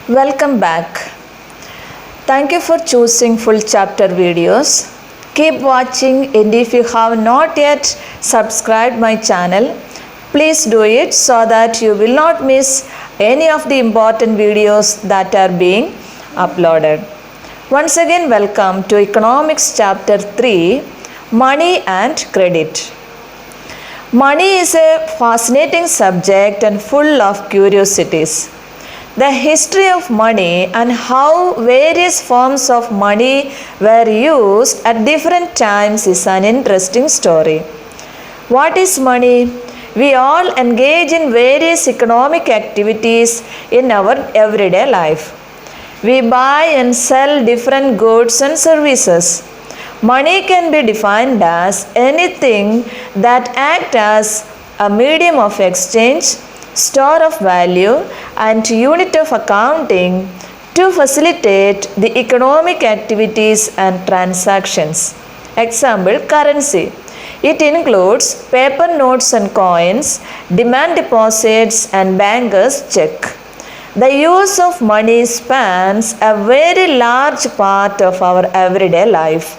Welcome back. Thank you for choosing full chapter videos. Keep watching, and if you have not yet subscribed my channel, please do it so that you will not miss any of the important videos that are being uploaded. Once again, welcome to Economics chapter 3, Money and Credit. Money is a fascinating subject and full of curiosities. The history of money and how various forms of money were used at different times is an interesting story. What is money? We all engage in various economic activities in our everyday life. We buy and sell different goods and services. Money can be defined as anything that acts as a medium of exchange, store of value, and unit of accounting to facilitate the economic activities and transactions. Example, currency. It includes paper notes and coins, demand deposits, and bankers' check. The use of money spans a very large part of our everyday life.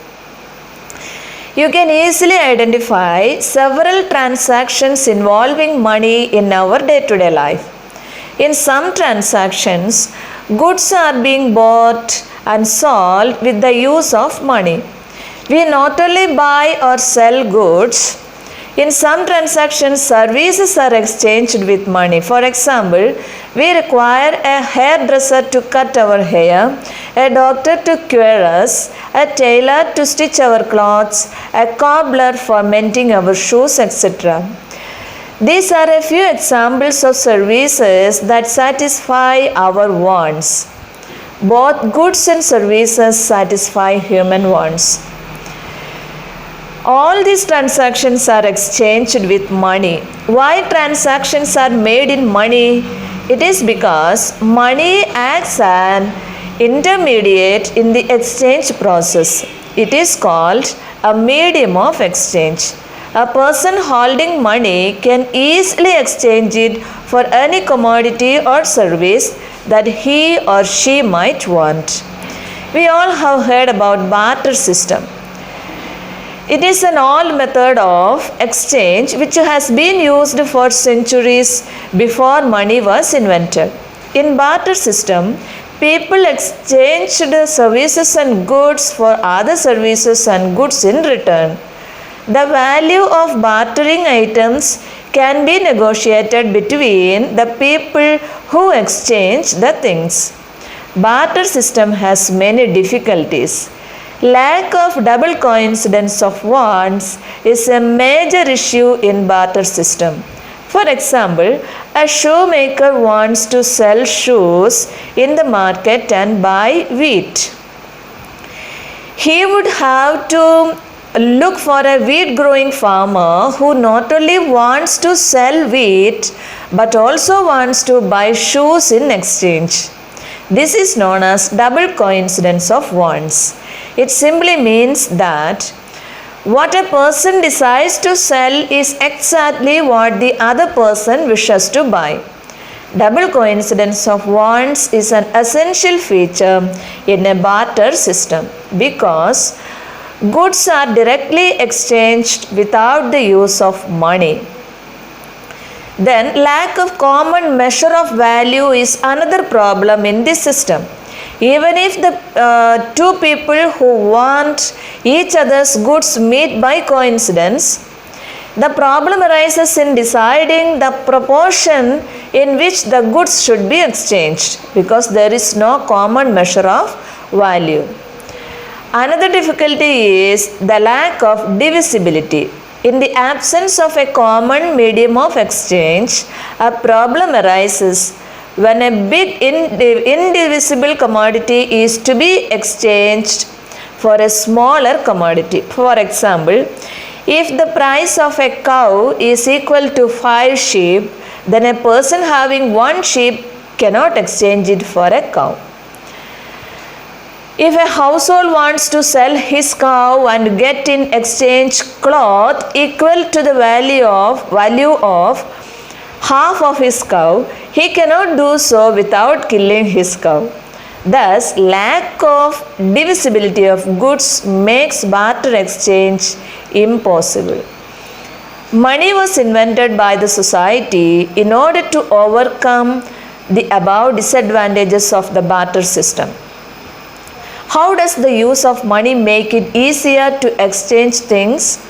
You can easily identify several transactions involving money in our day-to-day life. In some transactions, goods are being bought and sold with the use of money. We not only buy or sell goods, in some transactions, services are exchanged with money. For example, we require a hairdresser to cut our hair, a doctor to cure us, a tailor to stitch our clothes, a cobbler for mending our shoes, etc. These are a few examples of services that satisfy our wants. Both goods and services satisfy human wants. All these transactions are exchanged with money. Why transactions are made in money? It is because money acts as an intermediate in the exchange process. It is called a medium of exchange. A person holding money can easily exchange it for any commodity or service that he or she might want. We all have heard about barter system. It is an old method of exchange which has been used for centuries before money was invented. In barter system, people exchanged services and goods for other services and goods in return. The value of bartering items can be negotiated between the people who exchange the things. Barter system has many difficulties. Lack of double coincidence of wants is a major issue in barter system. For example, a shoemaker wants to sell shoes in the market and buy wheat. He would have to look for a wheat growing farmer who not only wants to sell wheat but also wants to buy shoes in exchange. This is known as double coincidence of wants. It simply means that what a person decides to sell is exactly what the other person wishes to buy. Double coincidence of wants is an essential feature in a barter system because goods are directly exchanged without the use of money. Then, lack of common measure of value is another problem in this system. Even if the two people who want each other's goods meet by coincidence, the problem arises in deciding the proportion in which the goods should be exchanged because there is no common measure of value. Another difficulty is the lack of divisibility. In the absence of a common medium of exchange, a problem arises when a big indivisible commodity is to be exchanged for a smaller commodity. For example, if the price of a cow is equal to 5 sheep, then a person having 1 sheep cannot exchange it for a cow. If a household wants to sell his cow and get in exchange cloth equal to the value of half of his cow, he cannot do so without killing his cow. Thus, lack of divisibility of goods makes barter exchange impossible. Money was invented by the society in order to overcome the above disadvantages of the barter system. How does the use of money make it easier to exchange things?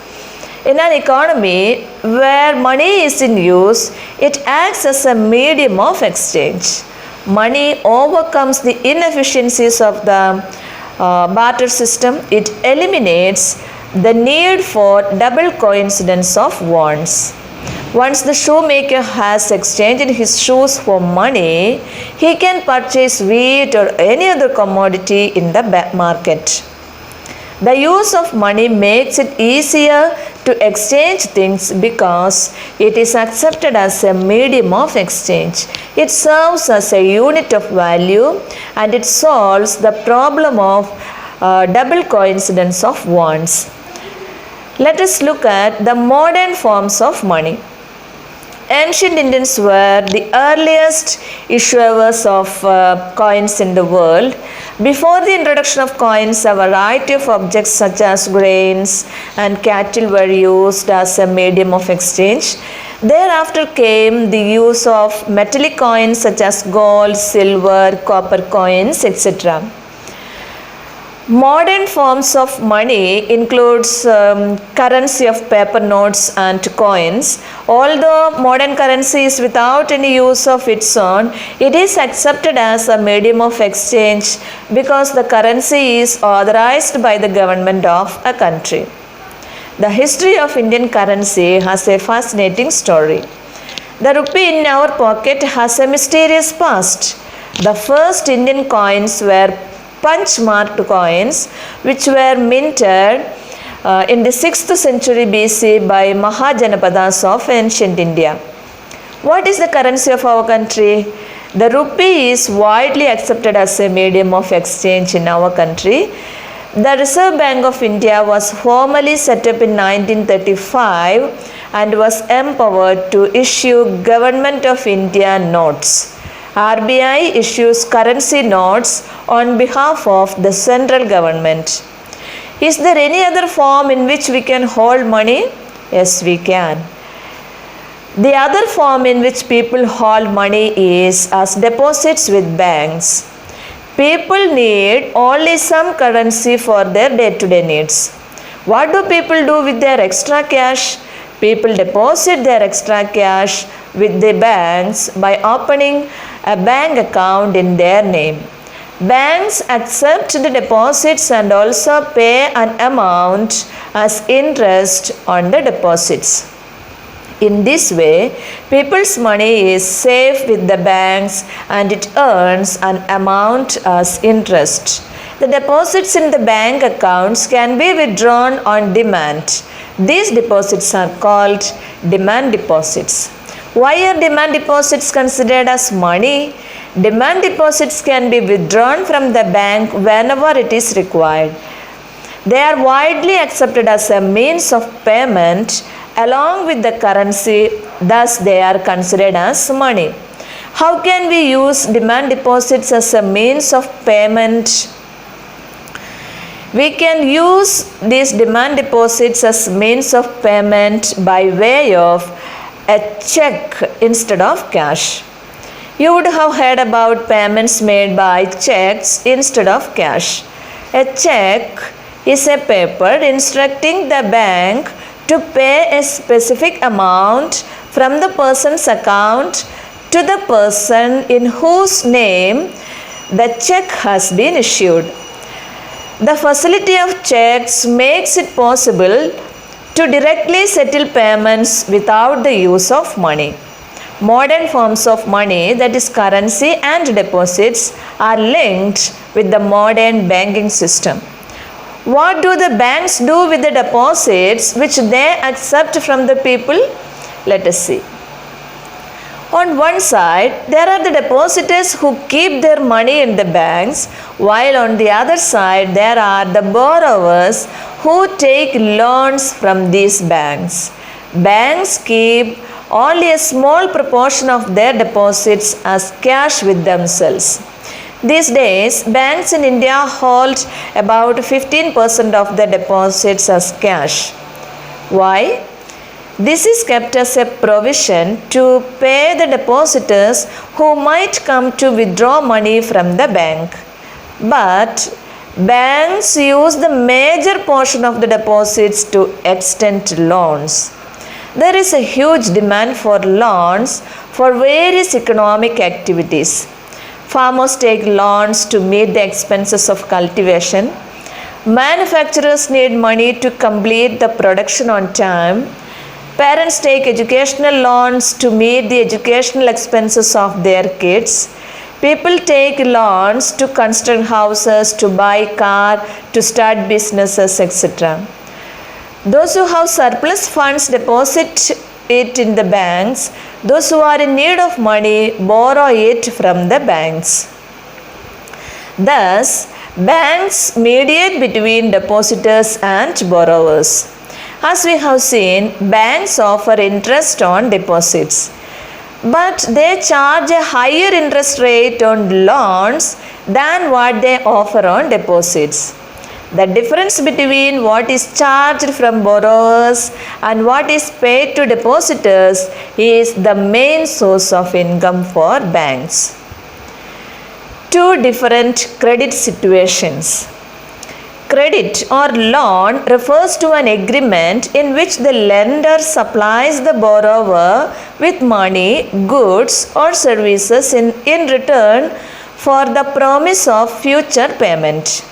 In an economy where money is in use, it acts as a medium of exchange. Money overcomes the inefficiencies of the barter system. It eliminates the need for double coincidence of wants. Once the shoemaker has exchanged his shoes for money, he can purchase wheat or any other commodity in the market. The use of money makes it easier to exchange things because it is accepted as a medium of exchange. It serves as a unit of value and it solves the problem of double coincidence of wants. Let us look at the modern forms of money. Ancient Indians were the earliest issuers of coins in the world. Before the introduction of coins, a variety of objects such as grains and cattle were used as a medium of exchange. Thereafter came the use of metallic coins such as gold, silver, copper coins, etc. Modern forms of money includes currency of paper notes and coins. Although modern currency is without any use of its own, it is accepted as a medium of exchange because the currency is authorized by the government of a country. The history of Indian currency has a fascinating story. The rupee in our pocket has a mysterious past. The first Indian coins were punch-marked coins which were minted in the 6th century BC by Mahajanapadas of ancient India. What is the currency of our country? The rupee is widely accepted as a medium of exchange in our country. The Reserve Bank of India was formally set up in 1935 and was empowered to issue Government of India notes. RBI issues currency notes on behalf of the central government. Is there any other form in which we can hold money? Yes, we can. The other form in which people hold money is as deposits with banks. People need only some currency for their day-to-day needs. What do people do with their extra cash? People deposit their extra cash with the banks by opening a bank account in their name. Banks accept the deposits and also pay an amount as interest on the deposits. In this way, people's money is safe with the banks and it earns an amount as interest. The deposits in the bank accounts can be withdrawn on demand. These deposits are called demand deposits. Why are demand deposits considered as money? Demand deposits can be withdrawn from the bank whenever it is required. They are widely accepted as a means of payment along with the currency, thus they are considered as money. How can we use demand deposits as a means of payment? We can use these demand deposits as means of payment by way of a check instead of cash. You would have heard about payments made by checks instead of cash. A check is a paper instructing the bank to pay a specific amount from the person's account to the person in whose name the check has been issued. The facility of checks makes it possible to directly settle payments without the use of money. Modern forms of money, that is currency and deposits, are linked with the modern banking system. What do the banks do with the deposits which they accept from the people? Let us see. On one side, there are the depositors who keep their money in the banks, while on the other side, there are the borrowers who take loans from these banks. Banks keep only a small proportion of their deposits as cash with themselves. These days, banks in India hold about 15% of the deposits as cash. Why? This is kept as a provision to pay the depositors who might come to withdraw money from the bank. But banks use the major portion of the deposits to extend loans. There is a huge demand for loans for various economic activities. Farmers take loans to meet the expenses of cultivation. Manufacturers need money to complete the production on time. Parents take educational loans to meet the educational expenses of their kids. People take loans to construct houses, to buy car, to start businesses, etc. Those who have surplus funds deposit it in the banks. Those who are in need of money borrow it from the banks. Thus, banks mediate between depositors and borrowers. As we have seen, banks offer interest on deposits, but they charge a higher interest rate on loans than what they offer on deposits. The difference between what is charged from borrowers and what is paid to depositors is the main source of income for banks. Two different credit situations. Credit or loan refers to an agreement in which the lender supplies the borrower with money, goods, or services in return for the promise of future payment.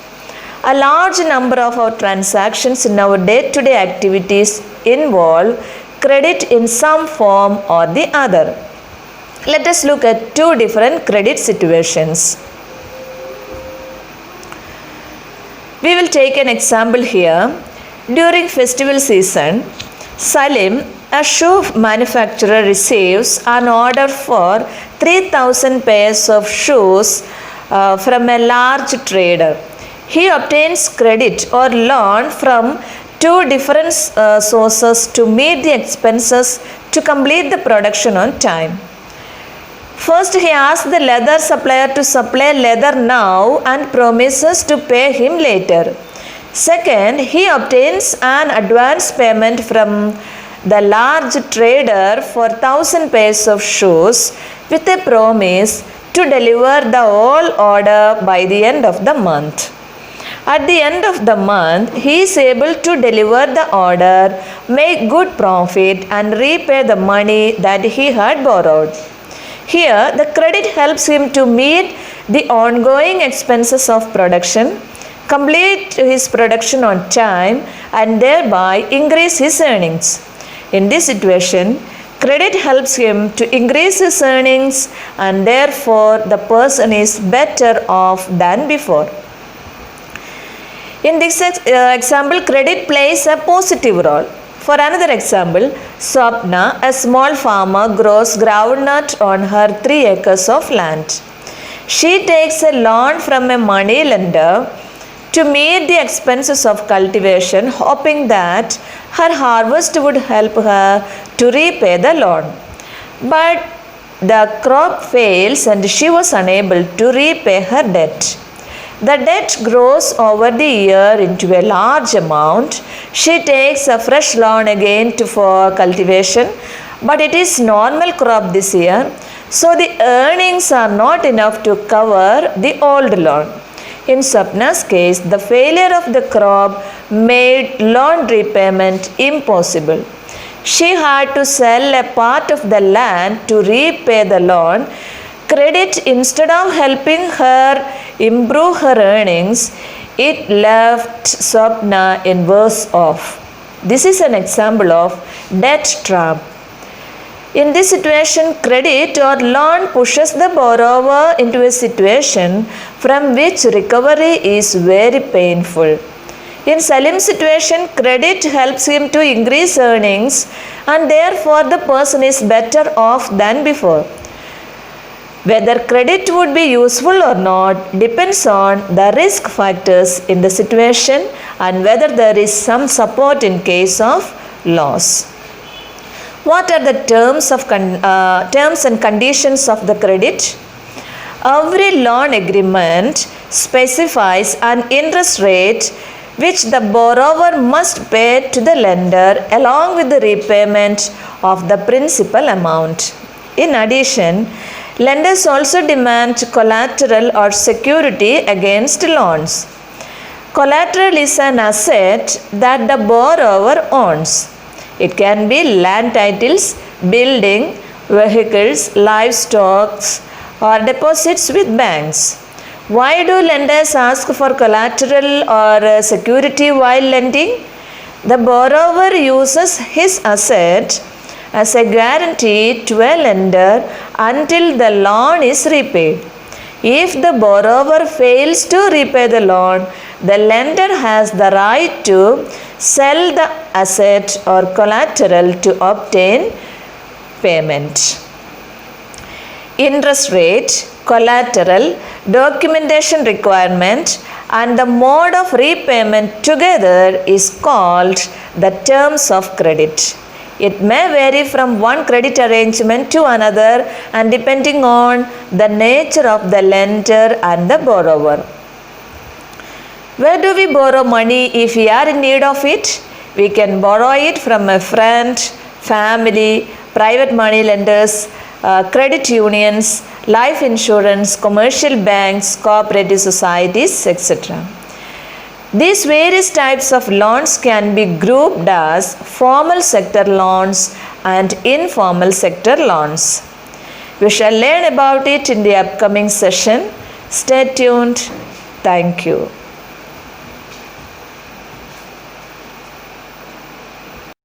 A large number of our transactions in our day-to-day activities involve credit in some form or the other. Let us look at two different credit situations. We will take an example here. During festival season, Salim, a shoe manufacturer, receives an order for 3,000 pairs of shoes from a large trader. He obtains credit or loan from two different sources to meet the expenses to complete the production on time. First, he asks the leather supplier to supply leather now and promises to pay him later. Second, he obtains an advance payment from the large trader for 1,000 pairs of shoes with a promise to deliver the whole order by the end of the month. At the end of the month, he is able to deliver the order, make good profit, and repay the money that he had borrowed. Here, the credit helps him to meet the ongoing expenses of production, complete his production on time, and thereby increase his earnings. In this situation, credit helps him to increase his earnings, and therefore the person is better off than before. In this example, credit plays a positive role. For another example, Swapna, a small farmer, grows groundnut on her 3 acres of land. She takes a loan from a money lender to meet the expenses of cultivation, hoping that her harvest would help her to repay the loan. But the crop fails and she was unable to repay her debt. The debt grows over the year into a large amount. She takes a fresh loan again for cultivation, but it is normal crop this year, so the earnings are not enough to cover the old loan. In Swapna's case, the failure of the crop made loan repayment impossible. She had to sell a part of the land to repay the loan. Credit, instead of helping her improve her earnings, it left Swapna in worse off. This is an example of debt trap. In this situation, credit or loan pushes the borrower into a situation from which recovery is very painful. In Salim's situation, credit helps him to increase earnings, and therefore the person is better off than before. Whether credit would be useful or not depends on the risk factors in the situation and whether there is some support in case of loss. What are the terms and conditions of the credit? Every loan agreement specifies an interest rate which the borrower must pay to the lender along with the repayment of the principal amount. In addition, lenders also demand collateral or security against loans. Collateral is an asset that the borrower owns. It can be land titles, building, vehicles, livestock, or deposits with banks. Why do lenders ask for collateral or security while lending? The borrower uses his asset as a guarantee to a lender until the loan is repaid. If the borrower fails to repay the loan, the lender has the right to sell the asset or collateral to obtain payment. Interest rate, collateral, documentation requirement, and the mode of repayment together is called the terms of credit. It may vary from one credit arrangement to another and depending on the nature of the lender and the borrower. Where do we borrow money if we are in need of it? We can borrow it from a friend, family, private money lenders, credit unions, life insurance, commercial banks, cooperative societies, etc. These various types of loans can be grouped as formal sector loans and informal sector loans. We shall learn about it in the upcoming session. Stay tuned. Thank you.